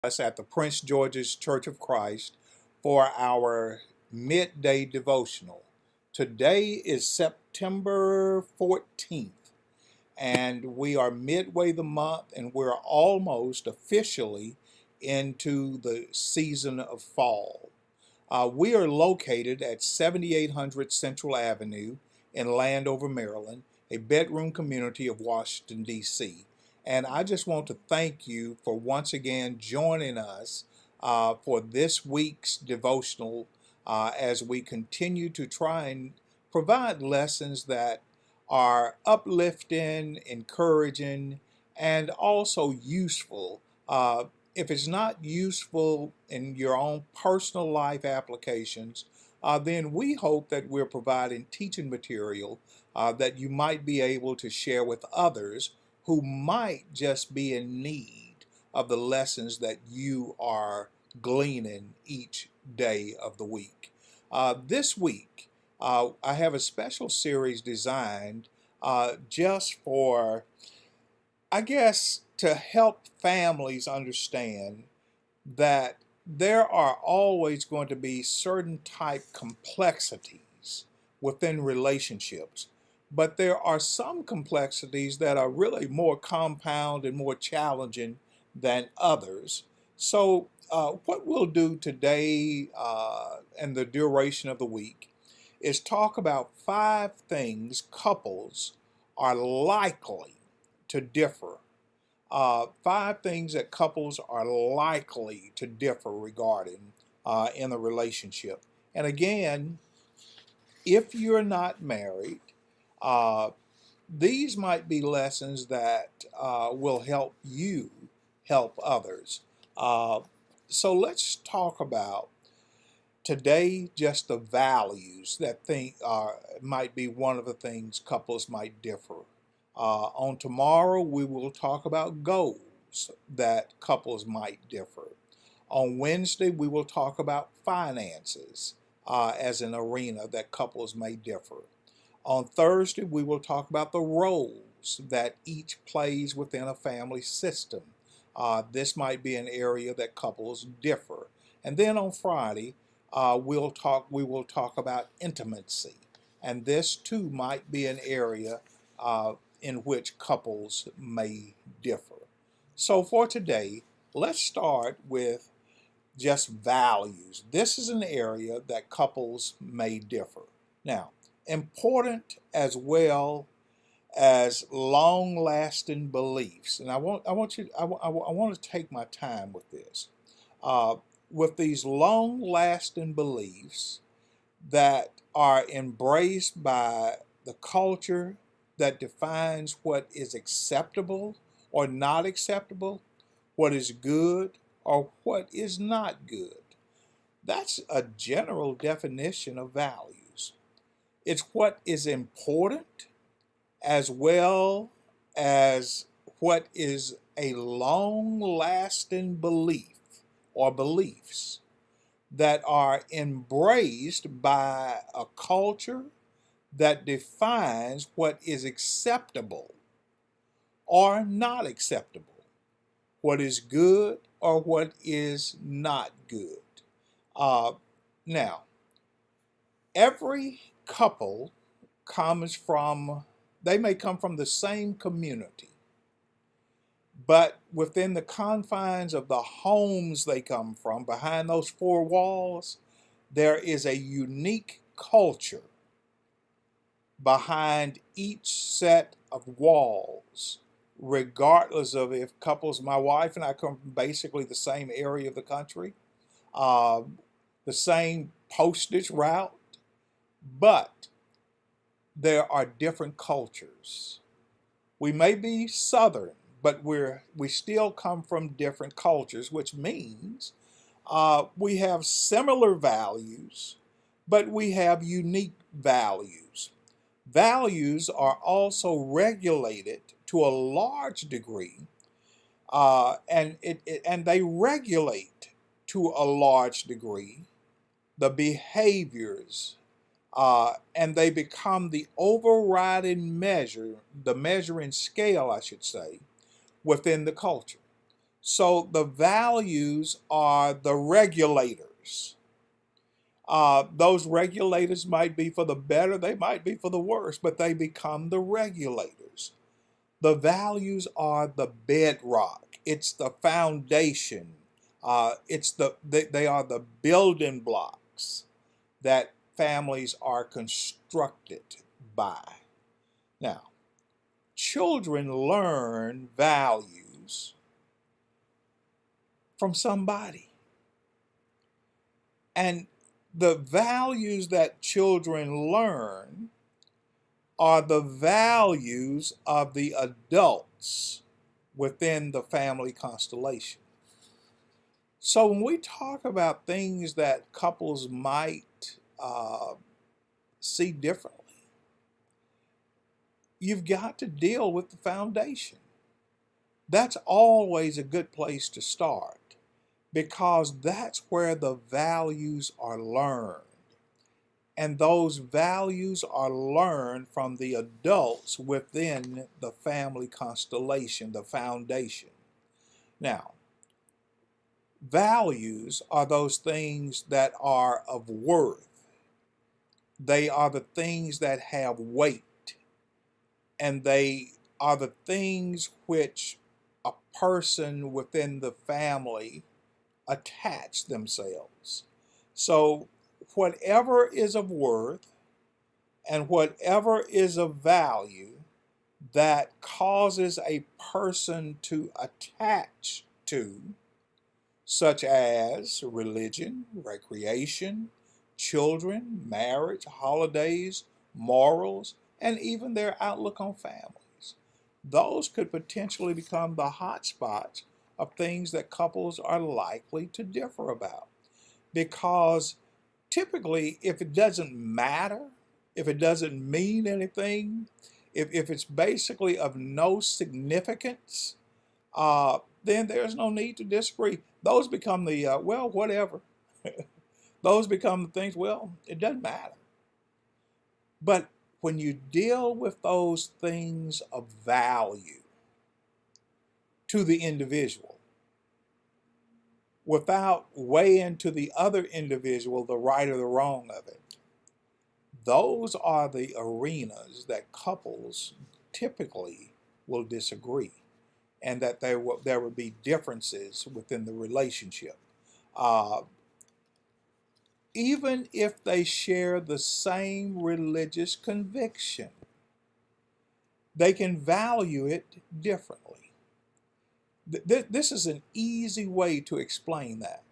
Us at the Prince George's Church of Christ for our midday devotional. Today is September 14th, and we are midway the month, and we're almost officially into the season of fall. We are located at 7800 Central Avenue in Landover, Maryland, a bedroom community of Washington, D.C. And I just want to thank you for once again joining us for this week's devotional as we continue to try and provide lessons that are uplifting, encouraging, and also useful. If it's not useful in your own personal life applications, then we hope that we're providing teaching material that you might be able to share with others who might just be in need of the lessons that you are gleaning each day of the week. This week, I have a special series designed just for, I guess, to help families understand that there are always going to be certain type complexities within relationships, but there are some complexities that are really more compound and more challenging than others. So what we'll do today and the duration of the week is talk about 5 things couples are likely to differ. 5 things that couples are likely to differ regarding in a relationship. And again, if you're not married, uh, these might be lessons that will help you help others. Uh, so let's talk about today just the values that might be one of the things couples might differ. On tomorrow, we will talk about goals that couples might differ. On Wednesday, we will talk about finances as an arena that couples may differ. On Thursday, we will talk about the roles that each plays within a family system. This might be an area that couples differ. And then on Friday, we will talk about intimacy, and this too might be an area in which couples may differ. So for today, let's start with just values. This is an area that couples may differ. Now, important as well as long-lasting beliefs, and I want to take my time with this. Uh, with these long-lasting beliefs that are embraced by the culture that defines what is acceptable or not acceptable, what is good or what is not good. That's a general definition of values. It's what is important as well as what is a long-lasting belief or beliefs that are embraced by a culture that defines what is acceptable or not acceptable, what is good or what is not good. Uh, Now, every couple they may come from the same community, but within the confines of the homes they come from, behind those 4 walls, there is a unique culture behind each set of walls, regardless of if couples, my wife and I come from basically the same area of the country, uh, the same postage route, but there are different cultures. We may be Southern, but we still come from different cultures, which means we have similar values, but we have unique values. Values are also regulated to a large degree, and they regulate to a large degree the behaviors, and they become the overriding measure, the measuring scale, I should say, within the culture. So the values are the regulators. Those regulators might be for the better, they might be for the worse, but they become the regulators. The values are the bedrock. It's the foundation. They are the building blocks that families are constructed by. Now, children learn values from somebody. And the values that children learn are the values of the adults within the family constellation. So when we talk about things that couples might see differently, you've got to deal with the foundation. That's always a good place to start because that's where the values are learned. And those values are learned from the adults within the family constellation, the foundation. Now, values are those things that are of worth. They are the things that have weight. And they are the things which a person within the family attach themselves. So whatever is of worth and whatever is of value that causes a person to attach to, such as religion, recreation, children, marriage, holidays, morals, and even their outlook on families. Those could potentially become the hot spots of things that couples are likely to differ about. Because typically, if it doesn't matter, if it doesn't mean anything, if it's basically of no significance, then there's no need to disagree. Those become the, well, whatever. Those become the things, well, it doesn't matter. But when you deal with those things of value to the individual, without weighing to the other individual the right or the wrong of it, those are the arenas that couples typically will disagree, and that there will be differences within the relationship. Even if they share the same religious conviction, they can value it differently. This is an easy way to explain that.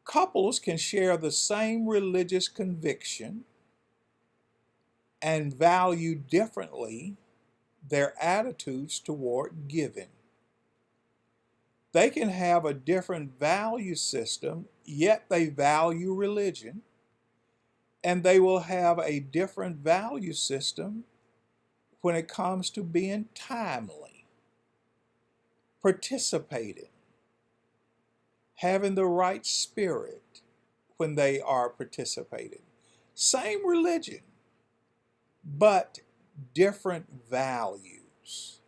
Couples can share the same religious conviction and value differently their attitudes toward giving. They can have a different value system, yet they value religion, and they will have a different value system when it comes to being timely, participating, having the right spirit when they are participating. Same religion, but different values.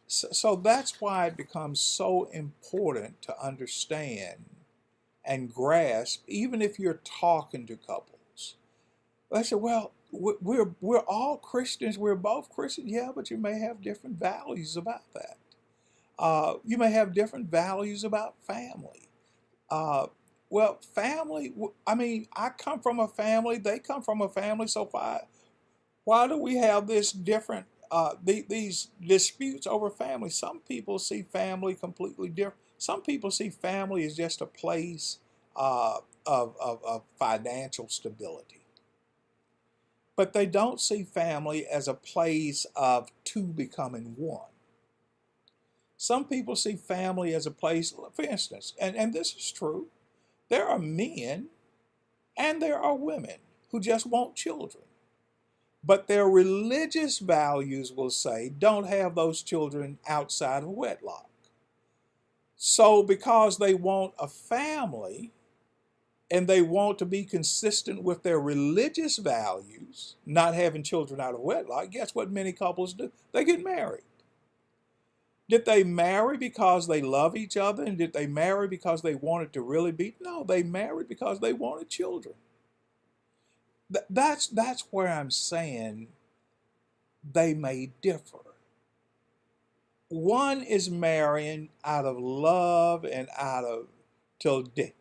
So that's why it becomes so important to understand and grasp, even if you're talking to couples. They say, well, we're all Christians, we're both Christians. Yeah, but you may have different values about that. You may have different values about family. Well, family, I mean, I come from a family, they come from a family, so why do we have this different, these disputes over family? Some people see family completely different. Some people see family as just a place of financial stability. But they don't see family as a place of two becoming one. Some people see family as a place, for instance, and this is true, there are men and there are women who just want children. But their religious values will say, don't have those children outside of wedlock. So because they want a family and they want to be consistent with their religious values, not having children out of wedlock, guess what many couples do? They get married. Did they marry because they love each other? And did they marry because they wanted to really be? No, they married because they wanted children. That's where I'm saying they may differ. One is marrying out of love and out of till death,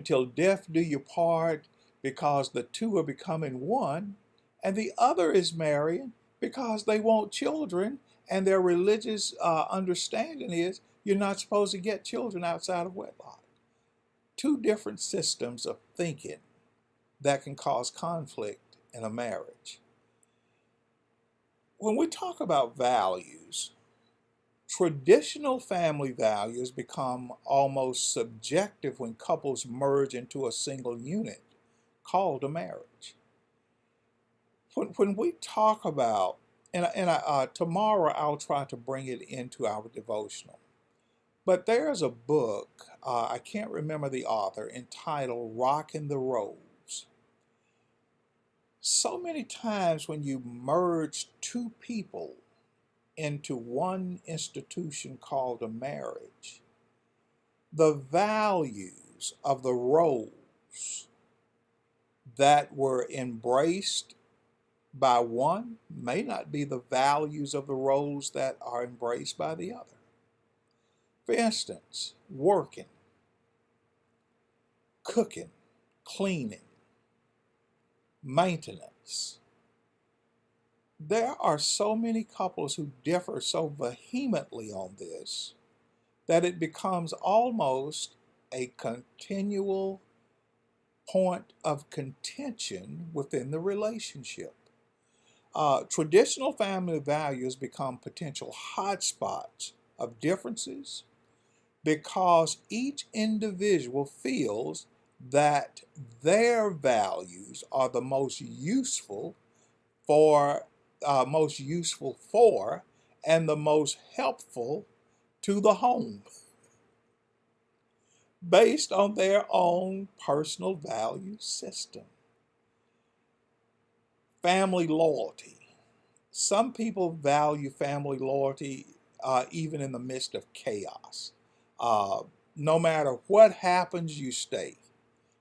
till death do you part, because the two are becoming one, and the other is marrying because they want children, and their religious understanding is you're not supposed to get children outside of wedlock. Two different systems of thinking that can cause conflict in a marriage. When we talk about values, traditional family values become almost subjective when couples merge into a single unit called a marriage. When we talk about, tomorrow I'll try to bring it into our devotional, but there's a book, I can't remember the author, entitled Rockin' the Rose. So many times when you merge two people into one institution called a marriage, the values of the roles that were embraced by one may not be the values of the roles that are embraced by the other. For instance, working, cooking, cleaning, maintenance. There are so many couples who differ so vehemently on this that it becomes almost a continual point of contention within the relationship. Traditional family values become potential hotspots of differences because each individual feels that their values are the most useful for and the most helpful to the home based on their own personal value system. Family loyalty. Some people value family loyalty even in the midst of chaos. No matter what happens, you stay.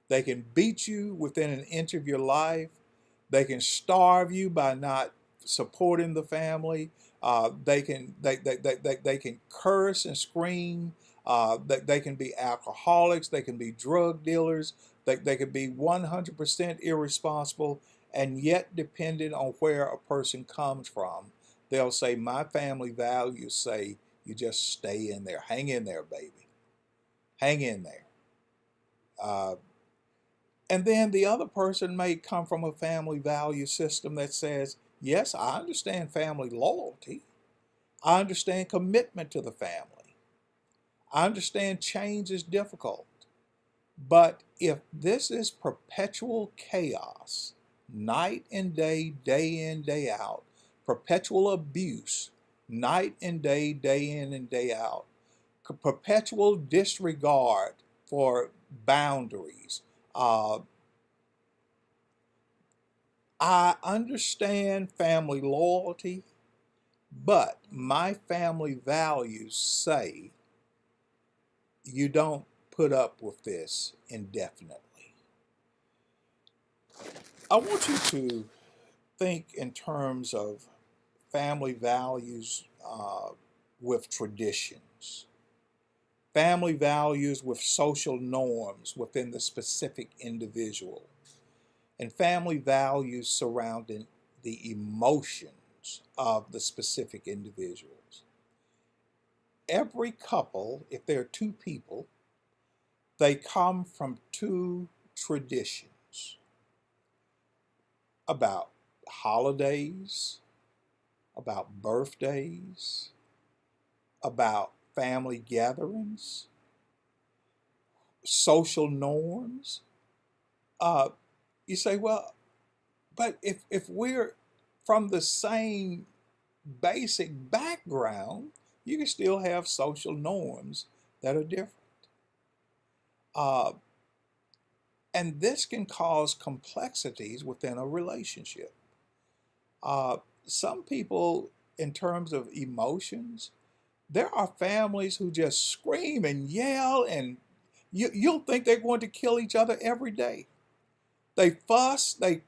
They can beat you within an inch of your life. They can starve you by not supporting the family. They can curse and scream. They can be alcoholics. They can be drug dealers. They can be 100% irresponsible. And yet, depending on where a person comes from, they'll say, my family values say you just stay in there. Hang in there, baby. Hang in there. And then the other person may come from a family value system that says, yes, I understand family loyalty. I understand commitment to the family. I understand change is difficult. But if this is perpetual chaos, night and day, day in, day out, perpetual abuse, night and day in and day out, perpetual disregard for boundaries. I understand family loyalty, but my family values say you don't put up with this indefinitely. I want you to think in terms of family values with traditions, family values with social norms within the specific individual, and family values surrounding the emotions of the specific individuals. Every couple, if there are two people, they come from two traditions about holidays, about birthdays, about family gatherings, social norms. You say, well, but if we're from the same basic background, you can still have social norms that are different. And this can cause complexities within a relationship. Some people, in terms of emotions, There are families who just scream and yell, and you'll think they're going to kill each other every day. They fuss, they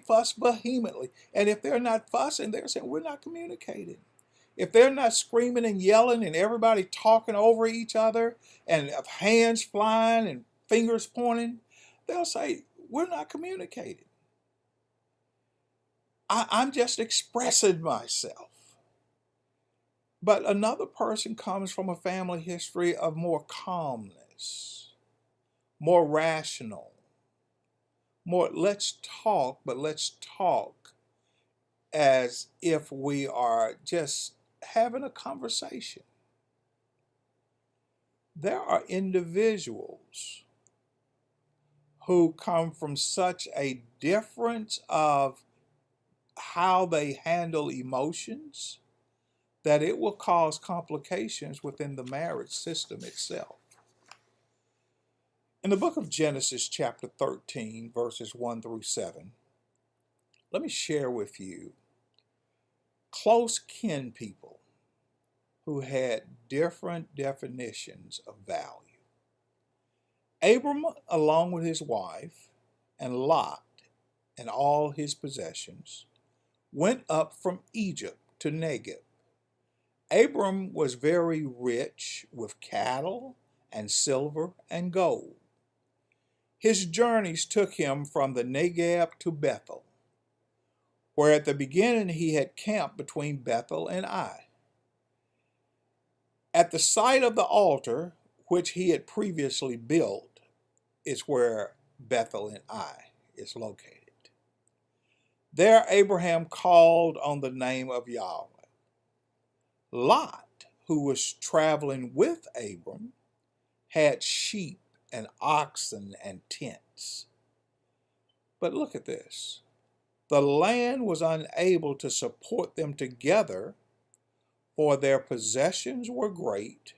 fuss vehemently. And if they're not fussing, they're saying, we're not communicating. If they're not screaming and yelling and everybody talking over each other and hands flying and fingers pointing, they'll say, we're not communicating. I'm just expressing myself. But another person comes from a family history of more calmness, more rational, more let's talk, but let's talk as if we are just having a conversation. There are individuals who come from such a difference of how they handle emotions that it will cause complications within the marriage system itself. In the book of Genesis, chapter 13, verses 1 through 7, let me share with you close kin people who had different definitions of value. Abram, along with his wife, and Lot and all his possessions, went up from Egypt to Negev. Abram was very rich with cattle and silver and gold. His journeys took him from the Negev to Bethel, where at the beginning he had camped between Bethel and Ai. At the site of the altar which he had previously built is where Bethel and Ai is located. There Abraham called on the name of Yahweh. Lot, who was traveling with Abram, had sheep and oxen and tents. But look at this. The land was unable to support them together, for their possessions were great,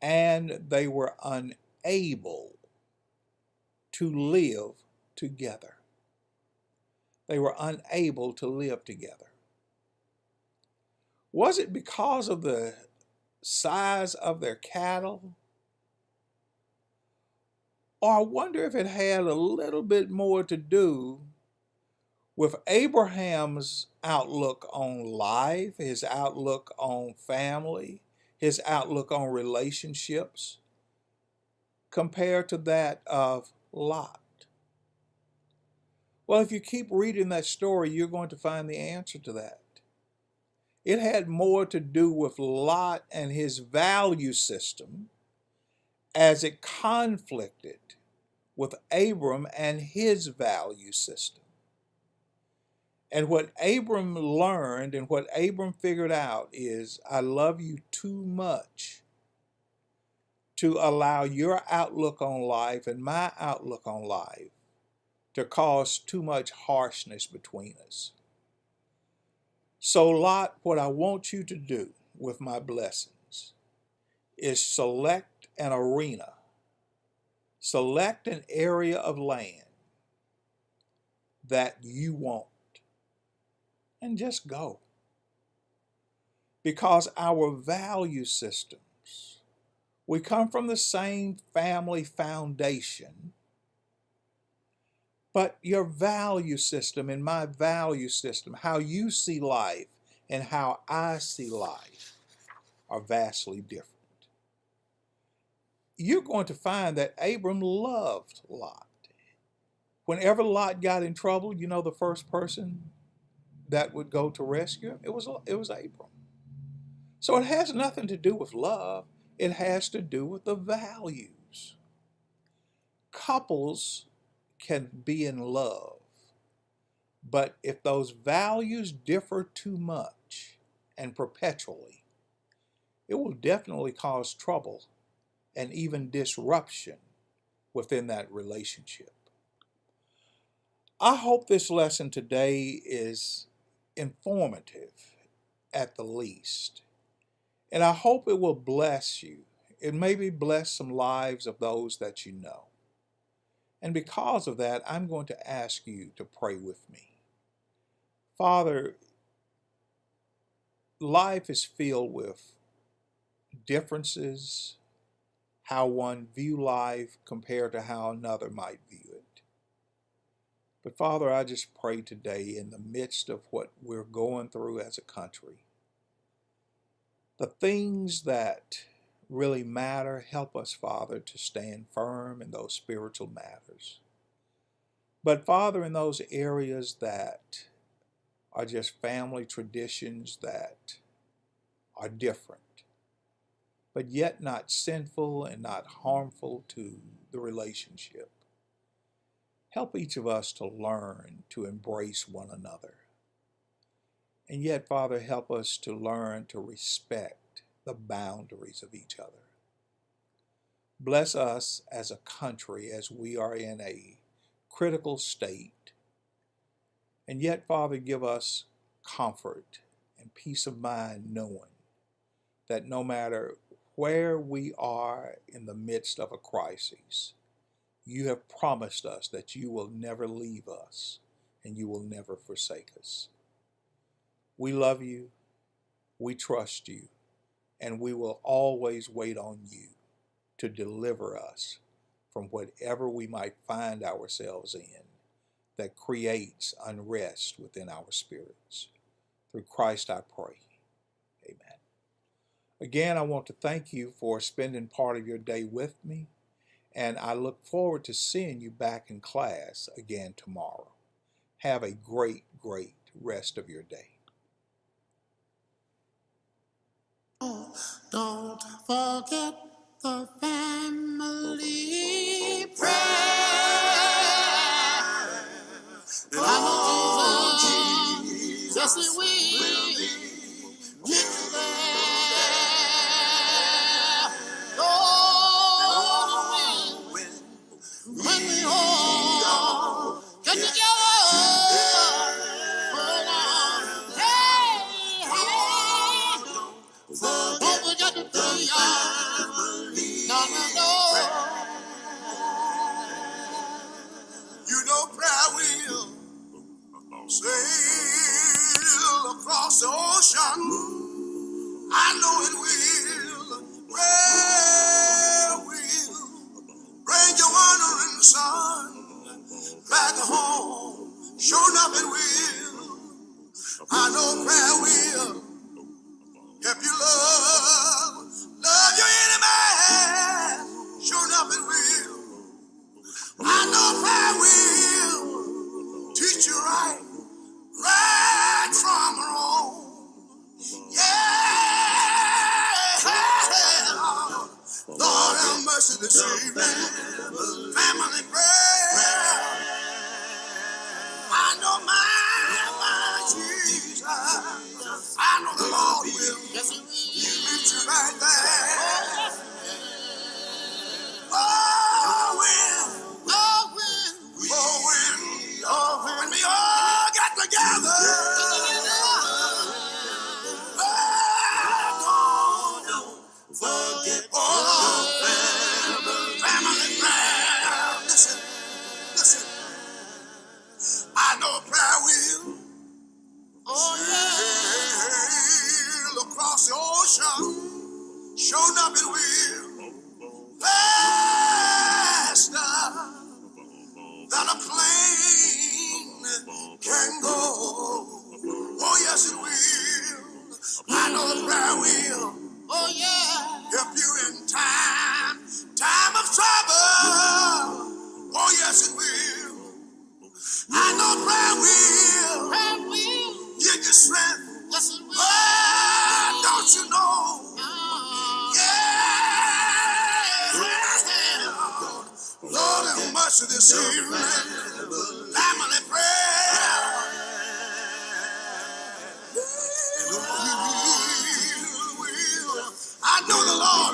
and they were unable to live together. They were unable to live together. Was it because of the size of their cattle? Or I wonder if it had a little bit more to do with Abraham's outlook on life, his outlook on family, his outlook on relationships, compared to that of Lot. Well, if you keep reading that story, you're going to find the answer to that. It had more to do with Lot and his value system as it conflicted with Abram and his value system. And what Abram learned and what Abram figured out is, I love you too much to allow your outlook on life and my outlook on life to cause too much harshness between us. So Lot, what I want you to do with my blessings is select an arena, select an area of land that you want, and just go. Because our value systems, we come from the same family foundation, but your value system and my value system, how you see life and how I see life, are vastly different. You're going to find that Abram loved Lot. Whenever Lot got in trouble, you know the first person that would go to rescue him? It was Abram. So it has nothing to do with love. It has to do with the values. Couples can be in love, but if those values differ too much and perpetually, it will definitely cause trouble and even disruption within that relationship. I hope this lesson today is informative at the least, and I hope it will bless you. It maybe bless some lives of those that you know. And because of that, I'm going to ask you to pray with me. Father, life is filled with differences, how one view life compared to how another might view it. But Father, I just pray today in the midst of what we're going through as a country, the things that really matter, help us, Father, to stand firm in those spiritual matters. But Father, in those areas that are just family traditions that are different, but yet not sinful and not harmful to the relationship, help each of us to learn to embrace one another. And yet, Father, help us to learn to respect the boundaries of each other. Bless us as a country as we are in a critical state. And yet, Father, give us comfort and peace of mind knowing that no matter where we are in the midst of a crisis, you have promised us that you will never leave us and you will never forsake us. We love you, we trust you, and we will always wait on you to deliver us from whatever we might find ourselves in that creates unrest within our spirits. Through Christ I pray. Amen. Again, I want to thank you for spending part of your day with me, and I look forward to seeing you back in class again tomorrow. Have a great, great rest of your day. Don't forget the family prayer. I know Jesus, yes, He will get you there. Oh, when we all get together, hold on, hey, don't forget to be no. You know prayer will sail across the ocean. I know it will. Prayer will bring your wandering son back home. Sure enough it will. I know prayer will help you love your enemy. Sure enough it will. I know prayer will teach you right from wrong. Yeah, Lord have mercy this evening. Family prayer. I know my Jesus. I know the Lord will. Yes, He will. He meet you right there. When we all get together. Don't forget family prayer. Listen. I know prayer will. Sail across the ocean. Sure enough it will. Faster than a plane can go. Oh, yes, it will. I know prayer will. Oh, yeah. Help you in time of trouble. Oh, yes, it will. I know prayer will. Prayer will. Give you strength. Yes, it will. But don't you know? Yeah. Lord have mercy this evening. Family prayer. I know the Lord